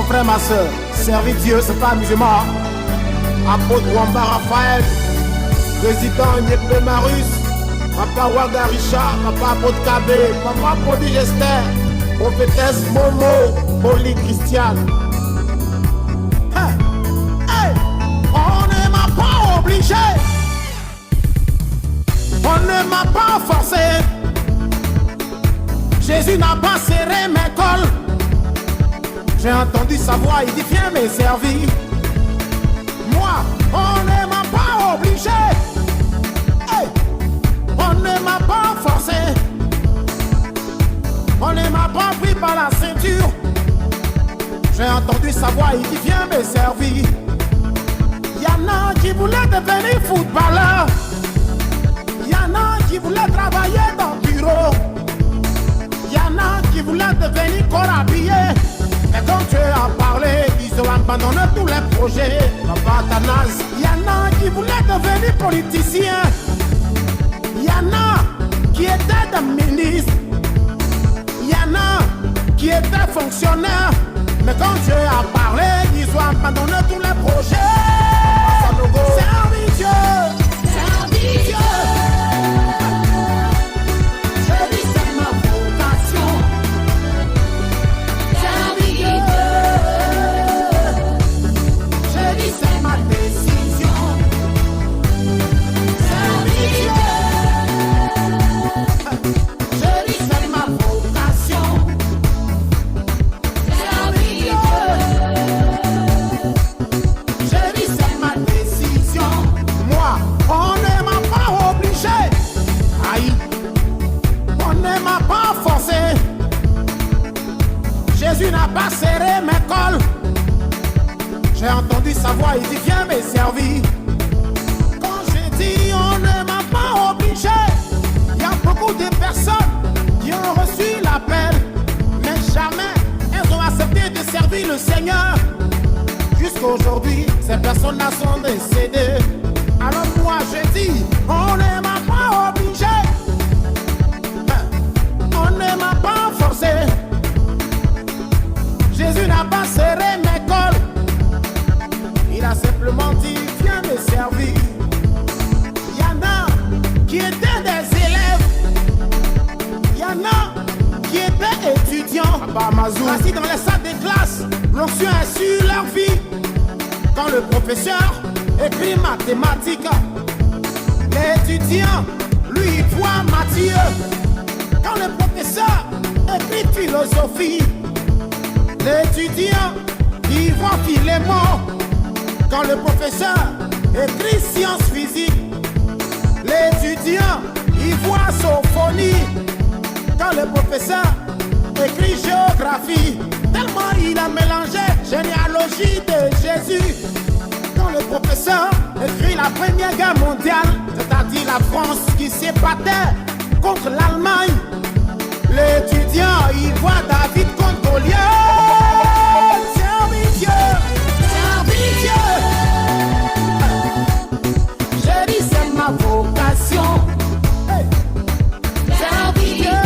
mon frère, ma soeur, servir Dieu, c'est pas musulman. Apôtre Wamba Raphaël, président Nyepé Marus, Papa Waga Richard, Papa Apôtre Kabé, Papa Prodige Esther, prophétesse Momo, Poli Christiane. On ne m'a pas obligé, on ne m'a pas forcé. Jésus n'a pas serré mes cols. J'ai entendu sa voix, il dit viens me servir. Moi, on ne m'a pas obligé. Hey, on ne m'a pas forcé. On ne m'a pas pris par la ceinture. J'ai entendu sa voix, il dit viens me servir. Y'en a qui voulaient devenir footballeur. Y'en a qui voulaient travailler dans le bureau. Y'en a qui voulaient devenir corps habillé. Mais quand tu as parlé, ils ont abandonné tous les projets. Papa Tanas, y'en a qui voulaient devenir politiciens. Y'en a qui étaient des ministres. Y'en a qui étaient fonctionnaires. Mais quand tu as parlé, ils ont abandonné tous les projets. Servir Dieu, servir Dieu. Je dis c'est ma vocation. Servir Dieu. Je dis c'est ma décision. Servir Dieu. Je dis c'est ma vocation. Servir Dieu. Je dis c'est ma décision. Moi, on ne m'a pas obligé. Aïe, on ne m'a pas forcé. Jésus n'a pas serré mes cols. J'ai entendu sa voix, il dit viens me servir. Quand j'ai dit on ne m'a pas obligé, il y a beaucoup de personnes qui ont reçu l'appel, mais jamais elles ont accepté de servir le Seigneur. Jusqu'à aujourd'hui, ces personnes-là sont décédées. Alors moi je dis, on ne m'a pas obligé. On ne m'a pas forcé. Jésus n'a pas serré mes cols. Il a simplement dit, viens me servir. Il y en a qui étaient des élèves. Il y en a qui étaient étudiants. Assis dans les salles de classe, l'onction est sur leur vie. Quand le professeur écrit mathématiques, l'étudiant, lui, il voit Matthieu. Quand le professeur écrit philosophie, l'étudiant, il voit Philémon. Quand le professeur écrit sciences physiques, l'étudiant, il voit Sophonie. Quand le professeur écrit géographie, tellement il a mélangé généalogie de Jésus. Quand le professeur écrit la Première Guerre mondiale, c'est-à-dire la France qui s'ébattait contre l'Allemagne, l'étudiant, il voit David contre Goliath. Servir Dieu, servir Dieu. Je dis c'est ma vocation. Hey. Servir Dieu.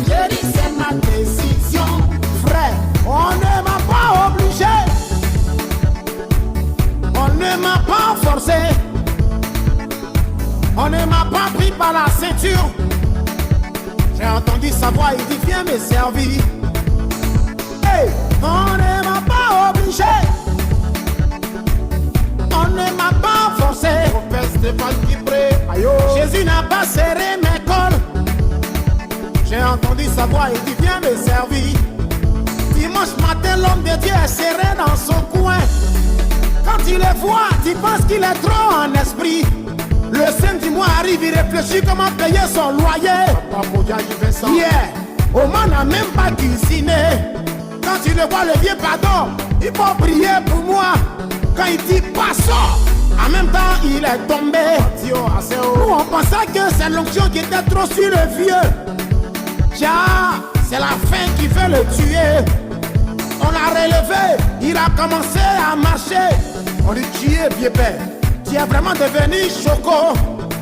Je dis c'est ma décision. Frère, on ne m'a pas obligé. On ne m'a pas forcé. On ne m'a pas pris par la ceinture. J'ai entendu sa voix, il dit viens me servir. Hey, on ne m'a pas obligé. On ne m'a pas forcé. Jésus n'a pas serré mes cols. J'ai entendu sa voix, il dit viens me servir. Dimanche matin, l'homme de Dieu est serré dans son coin. Quand il le voit, tu penses qu'il est trop en esprit. Le samedi mois arrive, il réfléchit comment payer son loyer. Yeah, Oman n'a même pas cuisiné. Quand il le voit, le vieux pardon, il faut prier pour moi. Quand il dit passons, en même temps il est tombé. Nous on pensait que c'est l'onction qui était trop sur le vieux. Tiens, c'est la faim qui veut le tuer. On l'a relevé, il a commencé à marcher. On dit tu es vieux père. Tu es vraiment devenu choco.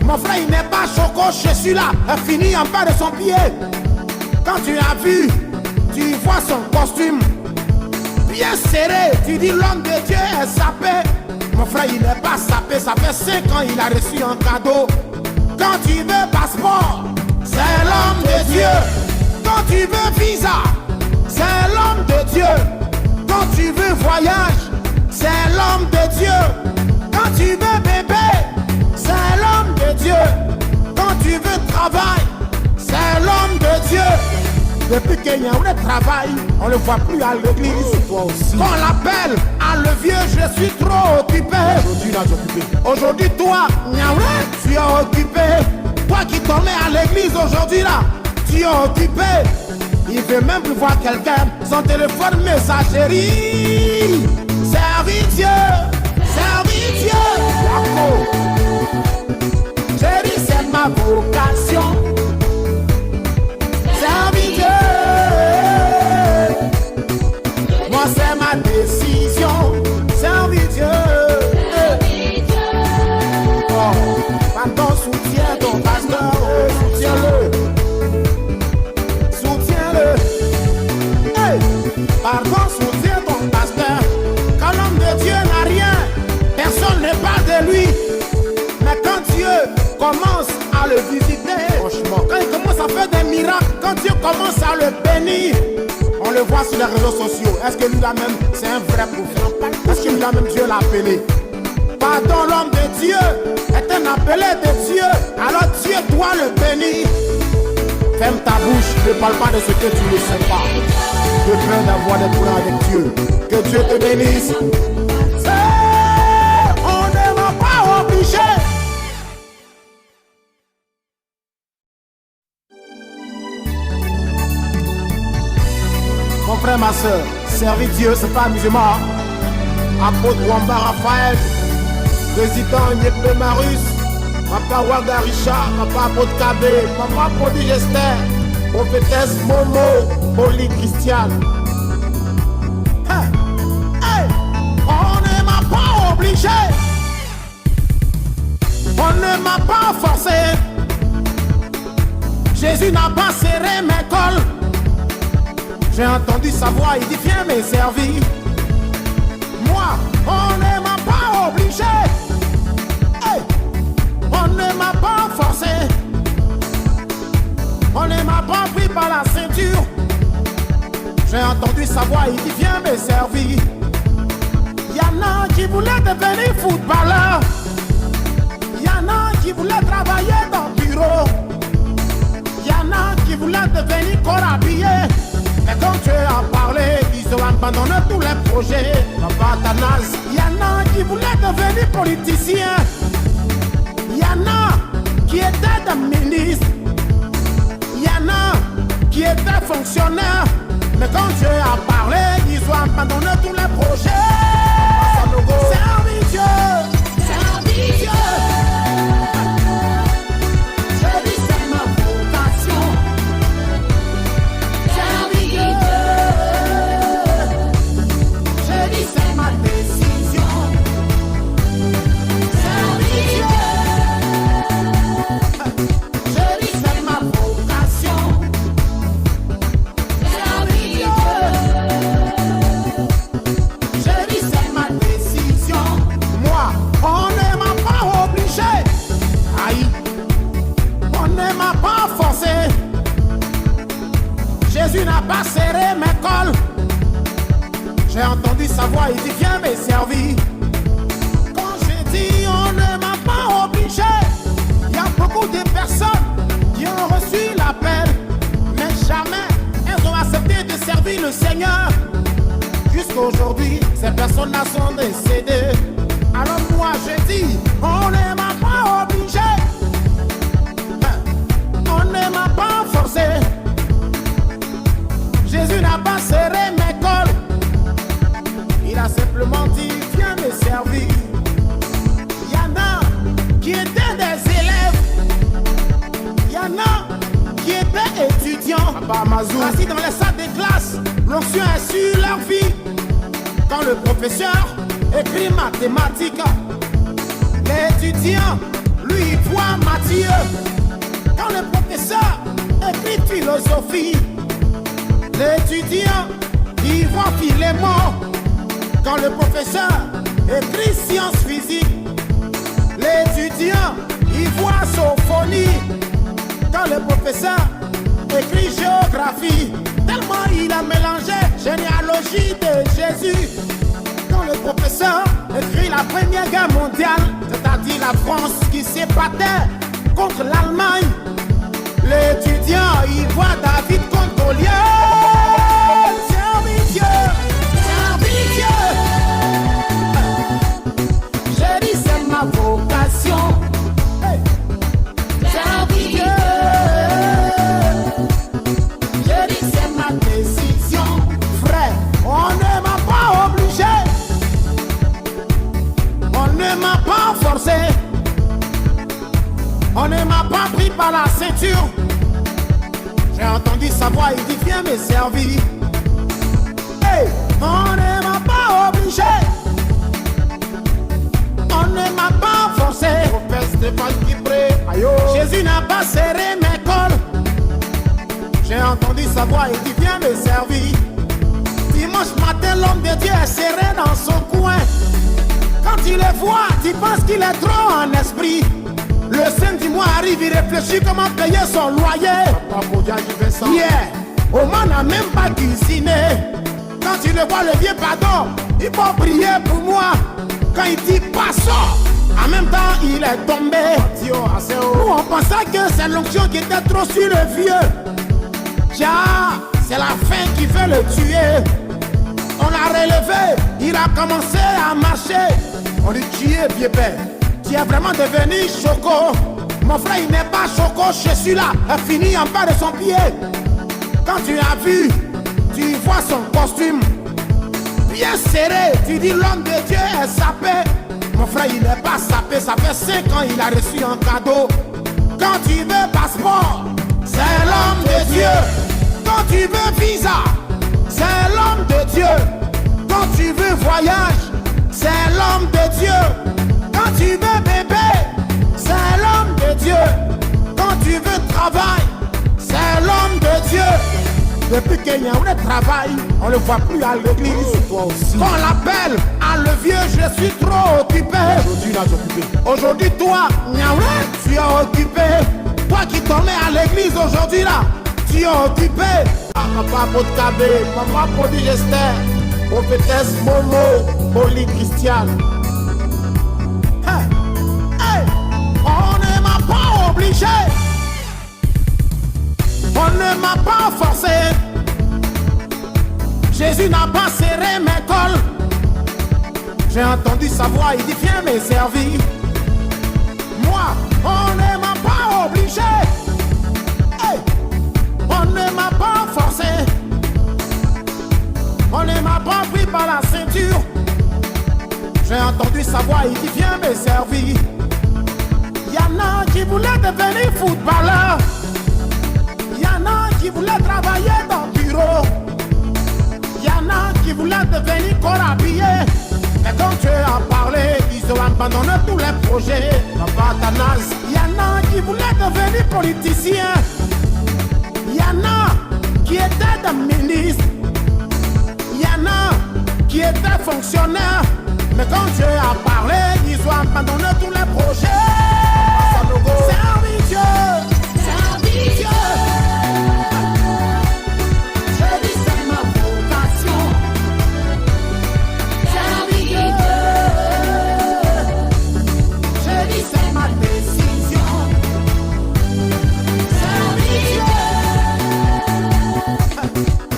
Mon frère, il n'est pas choco, je suis là. Il finit en bas de son pied. Quand tu as vu, Tu vois son costume bien serré, tu dis l'homme de Dieu est sapé. Mon frère il n'est pas sapé, ça fait 5 ans il a reçu un cadeau. Quand tu veux passeport, c'est l'homme de Dieu. Quand tu veux visa, c'est l'homme de Dieu. Quand tu veux voyage, c'est l'homme de Dieu. Quand tu veux bébé, c'est l'homme de Dieu. Quand tu veux travail, c'est l'homme de Dieu. Depuis qu'il y a un travail, on ne le voit plus à l'église. Toi aussi. Qu'on l'appelle à le vieux, je suis trop occupé. Aujourd'hui là, j'occupé. Aujourd'hui toi, tu es occupé. Toi qui t'en mets à l'église aujourd'hui là, tu es occupé. Il veut même plus voir quelqu'un. Son téléphone messagerie. Servir Dieu, servir Dieu. J'ai dit c'est ma vocation. Servir Dieu. Moi c'est ma décision. Servir Dieu. Oh, pardon, soutiens ton pasteur. Soutiens-le. Pardon, soutiens ton pasteur. Quand l'homme de Dieu n'a rien, personne ne parle de lui. Mais quand Dieu commence à le visiter, franchement, quand il commence à faire des miracles, quand Dieu commence à le bénir, on le voit sur les réseaux sociaux. Est-ce que lui-là même, c'est un vrai prophète? Est-ce que lui-là même, Dieu l'a appelé? Pardon, l'homme de Dieu est un appelé de Dieu. Alors Dieu doit le bénir. Ferme ta bouche, ne parle pas de ce que tu ne sais pas. De peur d'avoir des problèmes avec Dieu. Que Dieu te bénisse. On ne va pas obliger. Mon frère, ma soeur, servir Dieu, c'est pas amusement. Apôtre Wamba Raphaël, président Nyepé Marus, Papa Waga Richard, Papa Apôtre Kabé, Papa Prodige Esther, prophétesse Momo, Oli Christiane. On ne m'a pas obligé, on ne m'a pas forcé. Jésus n'a pas serré mes cols. J'ai entendu sa voix, il dit viens me servir. Moi, on ne m'a pas obligé. On ne m'a pas forcé. On ne m'a pas pris par la ceinture. J'ai entendu sa voix, il dit viens me servir. Il y en a qui voulaient devenir footballeur. Il y en a qui voulaient travailler dans le bureau. Il y en a qui voulaient devenir corps habillé. Mais quand tu as parlé, ils ont abandonné tous les projets. Papa Tanas, il y en a qui voulaient devenir politiciens. Il y en a qui étaient des ministres. Il y en a qui étaient fonctionnaires. Mais quand Dieu a parlé, ils ont abandonné tous les projets. Servir Dieu, servir Dieu. Je dis c'est ma vocation. Servir Dieu. Je dis c'est ma décision. Servir Dieu. Je dis c'est ma vocation. Servir Dieu. Je dis c'est ma décision. Moi, on ne m'a pas obligé. Aïe, on ne m'a pas forcé. Jésus n'a pas serré mes cols. J'ai entendu sa voix, il dit viens me servir. Quand j'ai dit on ne m'a pas obligé, il y a beaucoup de personnes qui ont reçu l'appel, mais jamais elles ont accepté de servir le Seigneur. Jusqu'à aujourd'hui, ces personnes-là sont décédées. Alors moi je dis, on ne m'a pas obligé. On ne m'a pas forcé. Jésus n'a pas serré mes cols. Il a simplement dit, viens me servir. Il y en a qui étaient des élèves. Il y en a qui étaient étudiants. Assis dans les salles de classe, l'onction est sur leur vie. Quand le professeur écrit mathématiques, l'étudiant, lui, il voit Matthieu. Quand le professeur écrit philosophie, L'étudiant, il voit qu'il est mort quand le professeur écrit sciences physiques. L'étudiant, il voit sophonie quand le professeur écrit géographie. Tellement il a mélangé généalogie de Jésus. Quand le professeur écrit la Première Guerre mondiale, c'est-à-dire la France qui s'ébattait contre l'Allemagne, l'étudiant, il voit David contre Goliath. Servis Dieu, servis Dieu. J'ai dit c'est ma vocation. Hey. Servis Dieu. J'ai dit c'est ma décision. Frère, on ne m'a pas obligé. On ne m'a pas forcé. On ne m'a pas pris par la ceinture. J'ai entendu sa voix, il dit viens me servir. Hey, on ne m'a pas obligé. On ne m'a pas forcé. Jésus n'a pas serré mes cols. J'ai entendu sa voix, il dit viens me servir. Dimanche matin, l'homme de Dieu est serré dans son coin. Quand il les voit, tu penses qu'il est trop en esprit. Le samedi mois arrive, il réfléchit comment payer son loyer. Yeah, Oman n'a même pas cuisiné. Quand il le voit, le vieux pardon, il faut prier pour moi. Quand il dit passons, en même temps il est tombé. Nous on pensait que c'est l'onction qui était trop sur le vieux. Tiens, c'est la faim qui veut le tuer. On l'a relevé, il a commencé à marcher. On dit tu es vieux père. Tu es vraiment devenu choco. Mon frère, il n'est pas choco, je suis là. Il finit en bas de son pied. Quand tu as vu, tu vois son costume bien serré. Tu dis l'homme de Dieu est sapé. Mon frère, il n'est pas sapé. Ça fait 5 ans il a reçu un cadeau. Quand tu veux passeport, c'est l'homme de Dieu. Quand tu veux visa, c'est l'homme de Dieu. Quand tu veux voyage, c'est l'homme de Dieu. Quand tu veux bébé, c'est l'homme de Dieu. Quand tu veux travail, c'est l'homme de Dieu. Depuis qu'il y a un travail, on ne le voit plus à l'église. Quand on l'appelle à le vieux, je suis trop occupé. Aujourd'hui, là, occupé. Aujourd'hui, toi, tu es occupé. Toi qui tournais à l'église aujourd'hui, là, tu es occupé. Papa Podkabé, maman Podigester, prophétesse Momo, Poli Christiane. On ne m'a pas obligé. On ne m'a pas forcé. Jésus n'a pas serré mes cols. J'ai entendu sa voix, il dit viens me servir. Moi, on ne m'a pas obligé. Hey, on ne m'a pas forcé. On ne m'a pas pris par la ceinture. J'ai entendu sa voix, il dit viens me servir. Y'en a qui voulaient devenir footballeur. Y'en a qui voulaient travailler dans le bureau. Y'en a qui voulaient devenir corps habillé. Mais quand tu as parlé, ils ont abandonné tous les projets. Papa Tanas. Y'en a qui voulaient devenir politiciens. Y'en a qui étaient des ministres. Y'en a qui étaient fonctionnaires. Mais quand Dieu a parlé, ils ont abandonné tous les projets. Servis Dieu, servis Dieu. Je dis c'est ma vocation. Servis Dieu. Je dis c'est ma décision. Servis Dieu.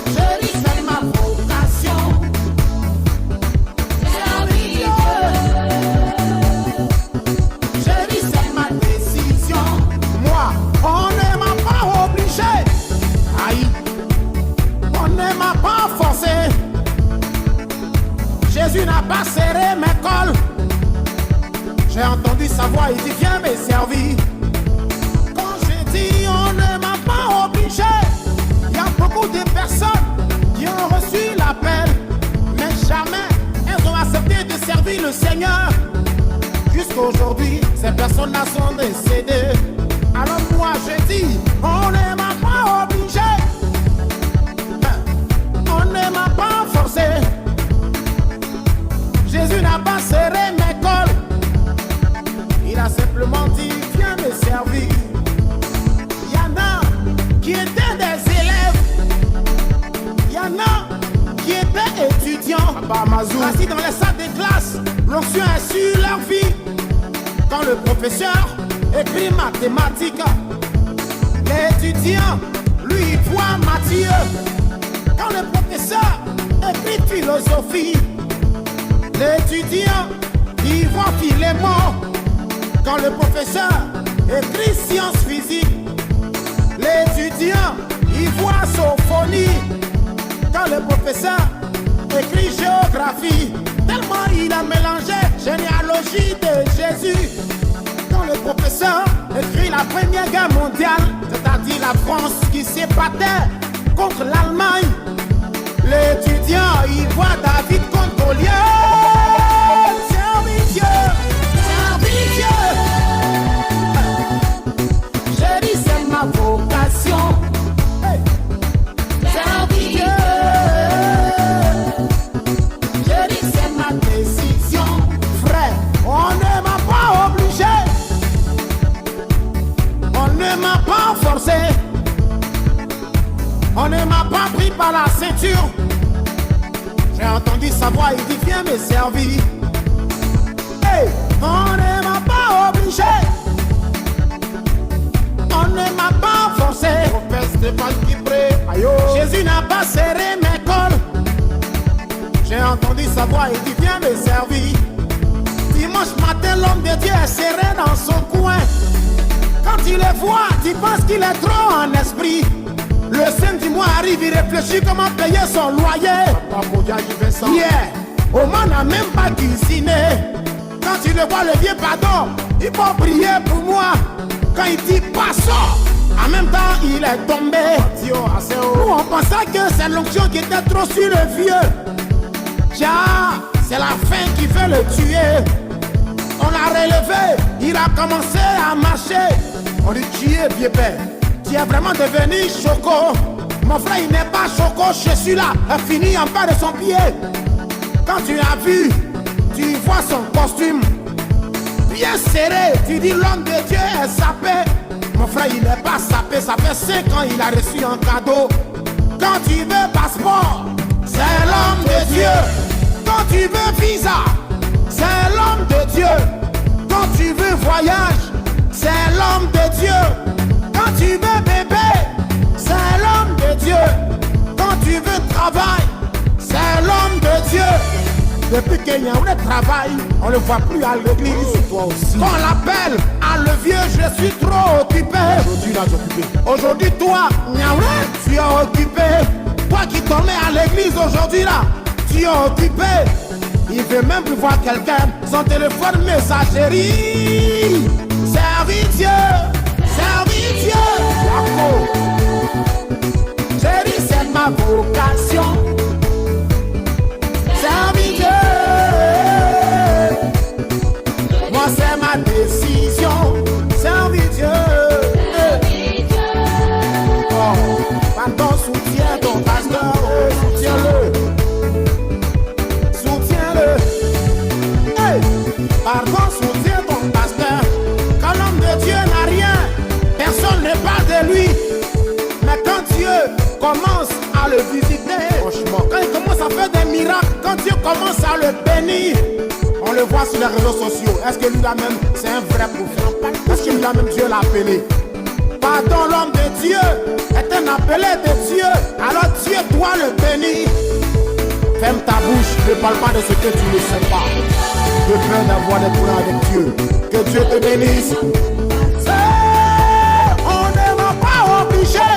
Je dis c'est ma vocation. Servis Dieu. Je Papa Mazou. Assis dans les salles des classes, l'onction est sur leur vie. Quand le professeur écrit mathématiques, l'étudiant, lui, voit Mathieu. Quand le professeur écrit philosophie, l'étudiant, il voit Philémon. Quand le professeur écrit sciences physiques, l'étudiant, il voit Sophonie. Quand le professeur écrit géographie, tellement il a mélangé généalogie de Jésus. Quand le professeur écrit la Première Guerre mondiale, c'est-à-dire la France qui s'ébattait contre l'Allemagne, l'étudiant, il voit David contre Goliath. Servir Dieu, servir Dieu. J'ai dit c'est ma vocation. Hey. Servir Dieu. J'ai dit c'est ma décision. Frère, on ne m'a pas obligé. On ne m'a pas forcé. On ne m'a pas pris par la ceinture. J'ai entendu sa voix, il dit viens me servir. Hey, on ne m'a pas obligé. On ne m'a pas forcé. Jésus n'a pas serré mes cordes. J'ai entendu sa voix, il dit viens me servir. Dimanche matin, l'homme de Dieu est serré dans son coin. Quand il le voit, tu penses qu'il est trop en esprit. Le samedi mois arrive, il réfléchit comment payer son loyer. Yeah, Oman n'a même pas cuisiné. Quand il le voit, le vieux pardon, il faut prier pour moi. Quand il dit pas ça, en même temps il est tombé. Nous on pensait que c'est l'onction qui était trop sur le vieux. Tiens, c'est la faim qui veut le tuer. On l'a relevé, il a commencé à marcher. On dit tu es vieux père. Tu es vraiment devenu choco. Mon frère, il n'est pas choco, je suis là. Il finit en bas de son pied. Quand tu as vu, tu vois son costume bien serré. Tu dis l'homme de Dieu est sapé. Mon frère, il n'est pas sapé. Ça fait 5 ans il a reçu un cadeau. Quand tu veux passeport, c'est l'homme de Dieu. Quand tu veux visa, c'est l'homme de Dieu. Quand tu veux voyage, c'est l'homme de Dieu. Quand tu veux bébé, c'est l'homme de Dieu. Quand tu veux travail, c'est l'homme de Dieu. Depuis qu'il y a un travail, on ne le voit plus à l'église. Toi aussi. Quand on l'appelle à le vieux, je suis trop occupé. Aujourd'hui, là, occupé. Aujourd'hui, toi, tu es occupé. Toi qui t'en mets à l'église aujourd'hui, là, tu es occupé. Il veut même plus voir quelqu'un. Son téléphone messagerie. Servir Dieu. Servir Dieu. J'ai dit c'est ma vocation. Servir Dieu. Moi c'est ma décision. Servir Dieu. Oh, pardon, soutiens ton pasteur. Soutiens-le. Soutiens-le. Hey, pardon, soutiens ton pasteur. Quand l'homme de Dieu n'a rien, personne ne parle de lui. Mais quand Dieu commence à le visiter, franchement, quand il commence à faire des miracles, quand Dieu commence à le bénir, on le voit sur les réseaux sociaux. Est-ce que lui-là même, c'est un vrai prophète? Est-ce que lui-là même, Dieu l'a appelé? Pardon, l'homme de Dieu est un appelé de Dieu. Alors Dieu doit le bénir. Ferme ta bouche, ne parle pas de ce que tu ne sais pas. Je peur d'avoir des problèmes avec Dieu. Que Dieu te bénisse. On ne m'a pas obligé.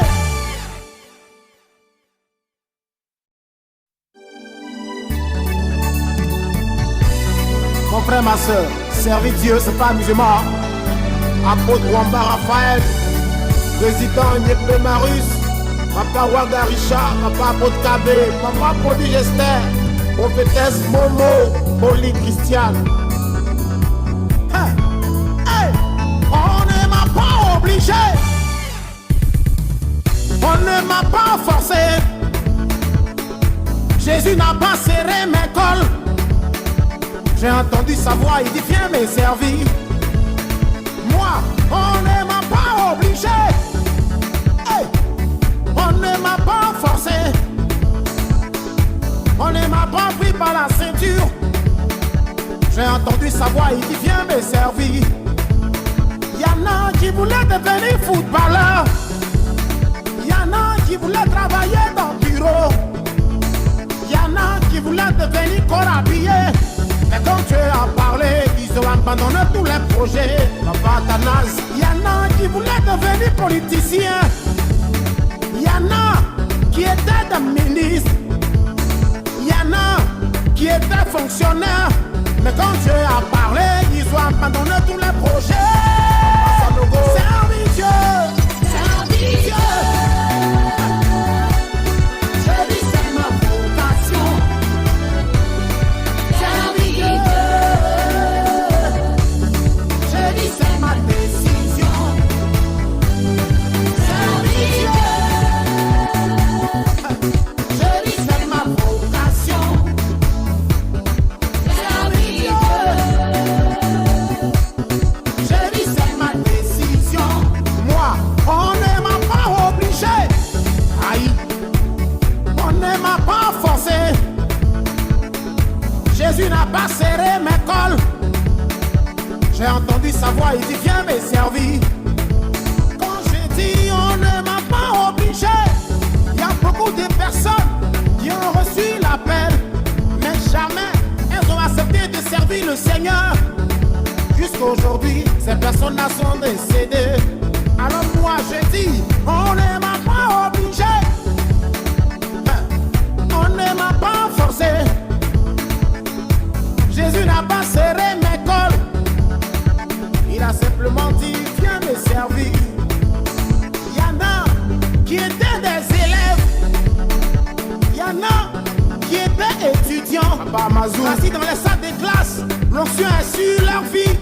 Mon frère, ma soeur, servir Dieu, c'est pas amusement. Apôtre Wamba Raphaël, président Nyepé Marus, Papa Waga Richard, Papa Apôtre Kabé, Papa Prodige Esther, prophétesse Momo, Pauline Christiane. On ne m'a pas obligé. On ne m'a pas forcé. Jésus n'a pas serré mes cols. J'ai entendu sa voix, il dit viens me servir. Moi, on ne m'a pas obligé. Hey, on ne m'a pas forcé. On ne m'a pas pris par la savoir, il dit viens me servir. Y'en a qui voulaient devenir footballeur. Y'en a qui voulaient travailler dans le bureau. Y'en a qui voulaient devenir corps habillé. Mais quand tu as parlé, ils ont abandonné tous les projets. Papa Tanaz. Y'en a qui voulaient devenir politiciens. Y'en a qui étaient des ministres. Y'en a qui étaient fonctionnaires. Mais quand Dieu a parlé, ils ont abandonné tous les projets. Servir Dieu, servir Dieu. Je dis c'est ma vocation. Servir Dieu. Je dis c'est ma décision. Servir Dieu. Je dis c'est ma vocation. Jésus n'a pas serré mes cols. J'ai entendu sa voix, il dit viens me servir. Quand j'ai dit on ne m'a pas obligé, il y a beaucoup de personnes qui ont reçu l'appel, mais jamais elles ont accepté de servir le Seigneur. Jusqu'aujourd'hui, ces personnes-là sont décédées. Alors moi je dis, on ne m'a pas obligé, on ne m'a pas forcé. Jésus n'a pas serré mes cols. Il a simplement dit, viens me servir. Il y en a qui étaient des élèves. Il y en a qui étaient étudiants. Assis dans les salles de classe, l'onction est sur leur vie.